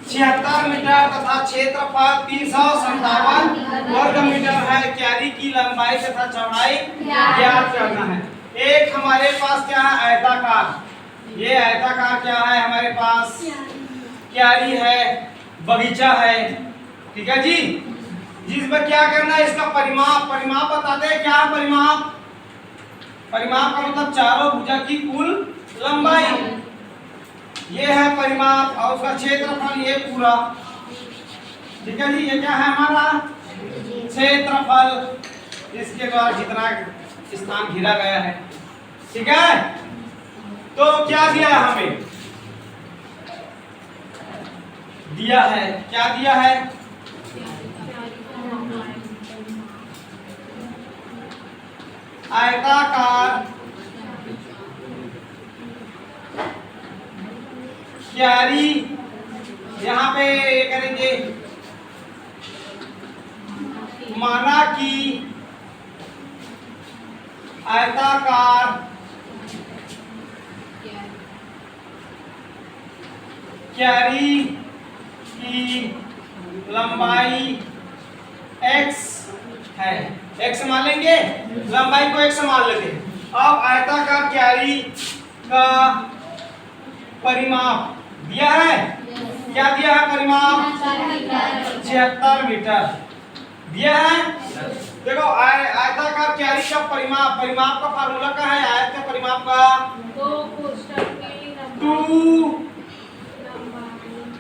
76 metre तथा क्षेत्रफल 357 वर्ग मीटर है। क्यारी की लंबाई तथा चौड़ाई ज्ञात करना है। एक हमारे पास क्या है, आयताकार। ये आयताकार क्या है हमारे पास, क्यारी है, बगीचा है, ठीक है जी। जिसमें क्या करना है, इसका परिमाप। परिमाप बताते हैं क्या है परिमाप। परिमाप का मतलब चारों भुजा की कुल लंबाई, ये है परिमाप। और उसका क्षेत्रफल ये पूरा, ठीक है जी। ये क्या है हमारा क्षेत्रफल, इसके द्वारा जितना स्थान घिरा गया है, ठीक है। तो क्या दिया है हमें, दिया है, क्या दिया है, आयताकार क्यारी। यहाँ पे करेंगे, माना कि आयताकार क्यारी की लंबाई x है। x मान लेंगे, लंबाई को x मान लेते हैं। अब आयताकार क्यारी का परिमाप दिया है, क्या दिया है परिमाप, 76 मीटर दिया है। देखो आयताकार क्यारी का परिमाप, परिमाप का फार्मूला क्या है, आयत के परिमाप का 2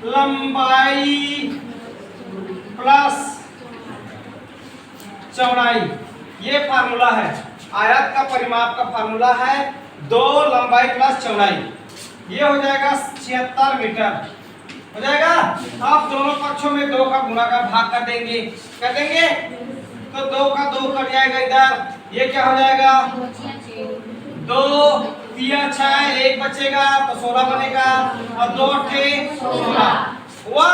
लंबाई प्लस चौड़ाई, ये फार्मूला है। आयत का परिमाप का फार्मूला है 2 लंबाई प्लस चौड़ाई। ये हो जाएगा 76 मीटर हो जाएगा। अब दोनों पक्षों में 2 का गुणा का भाग कर देंगे, कर देंगे तो 2 का 2 कट जाएगा इधर। ये क्या हो जाएगा, 2 3 6, 1 बचेगा तो 16 बनेगा, और 2 8 16 हुआ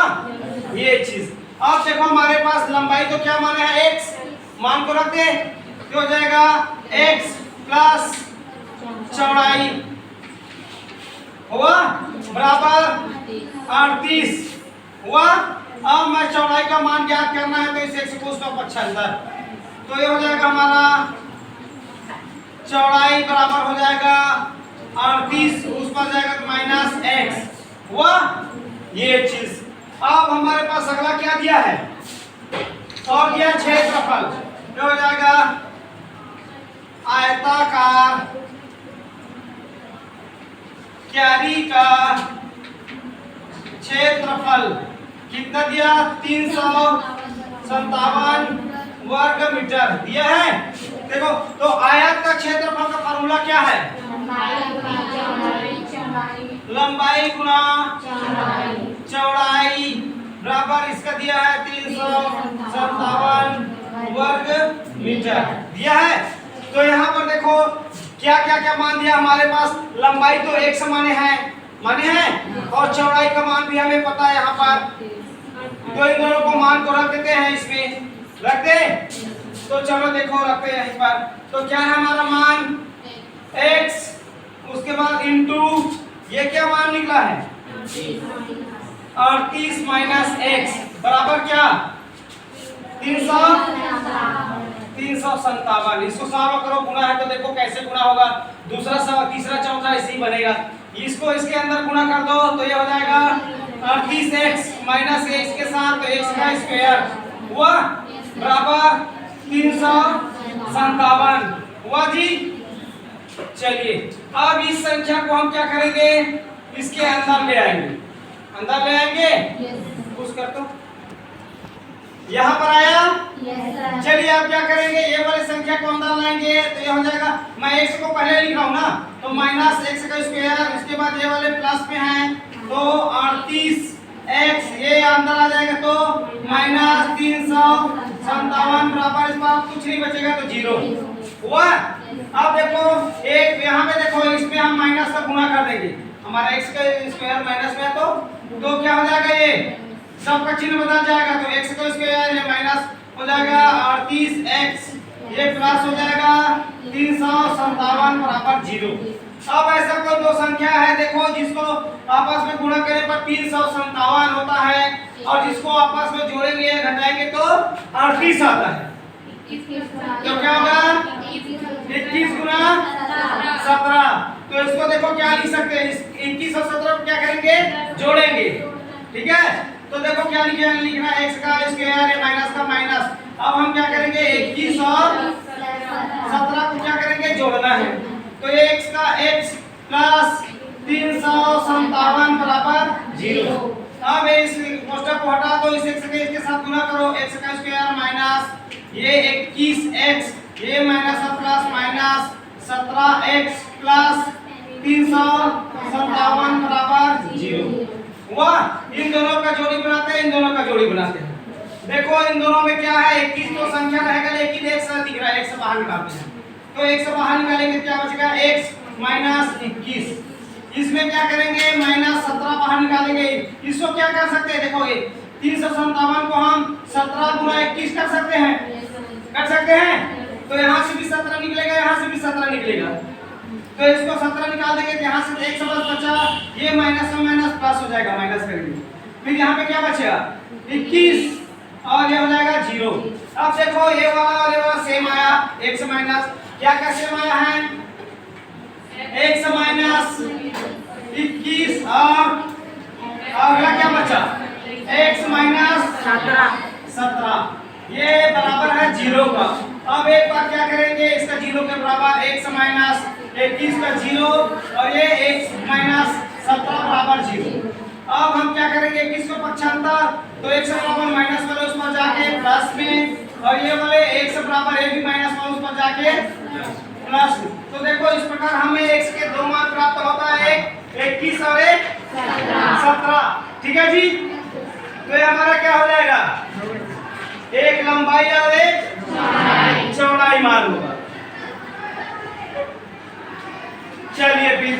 ये चीज। अब देखो हमारे पास लंबाई तो क्या माने है, x मान को रख दे, तो हो जाएगा x प्लस चौड़ाई हुआ बराबर 38 हुआ। अब मैं चौड़ाई का मान ज्ञात करना है तो इस x को उसका पक्ष अंदर, तो ये हो जाएगा हमारा चौड़ाई बराबर हो जाएगा 38, उस पर जाएगा तो माइनस x हुआ ये चीज। अब हमारे पास अगला क्या दिया है, और दिया क्षेत्रफल, क्या हो जाएगा आयताकार क्यारी का क्षेत्रफल कितना दिया, 357 वर्ग मीटर दिया है। देखो तो आयत का क्षेत्रफल का फार्मूला क्या है, लंबाई गुना चौड़ाई बराबर इसका दिया है 357 वर्ग मीटर दिया है। तो यहाँ पर देखो क्या क्या क्या मान दिया हमारे पास, लंबाई तो एक समान है, माने हैं, और चौड़ाई का मान भी हमें पता है। यहाँ पर तो इन दोनों को मान को रख देते हैं, इसमें रख दे। तो चलो देखो रखते हैं यहीं पर। तो क्या है हमारा मान x, उसके बाद इंटू ये क्या मान निकला है 38 माइनस x बराबर क्या 357। इसको सावा करो, गुणा है तो देखो कैसे गुणा होगा, दूसरा सवा तीसरा चौथा ऐसे ही बनेगा। इसको इसके अंदर गुणा कर दो तो ये हो जाएगा 38x माइनस x के साथ तो x का स्क्वायर हुआ बराबर 357 हुआ जी। चलिए अब इस संख्या को हम क्या करेंगे, इसके अंदर ले आएंगे, अंदर ले आएंगे कुछ कर दो, यहाँ पर आया। चलिए आप क्या करेंगे, ये वाली संख्या को अंदर लाएंगे तो ये हो जाएगा, मैं x को पहले लिख रहा हूँ ना, तो माइनस x का स्क्वायर, उसके बाद ये वाले प्लस में है तो 38x, ये अंदर आ जाएगा तो माइनस 357 बराबर, इस बार कुछ नहीं बचेगा तो 0 हुआ। अब देखो एक यहाँ पे देखो, इसमें हम माइनस का गुणा कर देंगे, हमारा x का स्क्वायर माइनस में है तो क्या हो जाएगा, ये सबका चिन्ह बदल जाएगा, तो x का स्क्वायर ये माइनस हो जाएगा 38x, ये प्लस हो जाएगा 357 बराबर 0 अब ऐसा कोई दो संख्या है देखो जिसको आपस में गुणा करने पर 357 होता है और जिसको आपस में जोड़ेंगे या घटाएंगे तो 38 आता है। तो क्या होगा 21 गुना 17। तो इसको देखो क्या लिख सकते हैं, 21 और 17 को क्या करेंगे जोड़ेंगे। ठीक है, तो देखो क्या लिखना है x का स्क्वायर है माइनस का माइनस। अब हम क्या करेंगे 21 और 17 को क्या करेंगे जोड़ना है। तो x का x प्लस 357 बराबर 0। अब इस कोष्ठक को हटा दो, इस x के इसके साथ गुना करो, x का स्क्वायर माइनस ये 21x ये minus plus minus 17x plus 357 बराबर 0 हुआ। इन दोनों का जोड़ी बनाते हैं, इन दोनों का जोड़ी बनाते हैं। देखो इन दोनों में क्या है 21 तो संख्या रहेगा लेकिन एक साथ दिख रहा है, एक से बाहर निकालते हैं। तो एक से बाहर निकालेंगे क्या बचेगा x माइनस 21। इसमें क्या करेंगे माइनस 17 बाहर निकालेंगे। इसको क्या कर सकते हैं देखो ये 357 को हम 17 गुना 21 कर सकते हैं। तो यहाँ से भी 17 निकलेगा, यहाँ से भी 17 निकलेगा। तो इसको 17 निकाल देंगे तो यहाँ से एक शब्द बचा, ये माइनस में माइनस प्लस हो जाएगा, माइनस करेंगे फिर यहाँ पे क्या बचेगा 21 और ये हो जाएगा 0। अब देखो ये वाला और ये वाला सेम आया, x माइनस क्या क्या सेम आया है x माइनस 21 और अगला क्या बचा x माइनस 17 ये बराबर है 0 का। अब एक बार क्या करेंगे इसका 0 के बराबर x माइनस 21 का 0 और ये x माइनस 17 बराबर 0। अब हम क्या करेंगे 21 को पक्षांतर, तो x बराबर माइनस वाले उस पर जाके प्लस में और ये वाले x बराबर ये भी माइनस वाले उस पर जाके प्लस। तो देखो इस प्रकार हमें x के दो मान प्राप्त होता है, एक 21 और एक 17। ठीक है जी, तो ये हमारा क्या हो जाएगा एक लंबाई और एक चौड़ाई मान होगा। चलिए फिर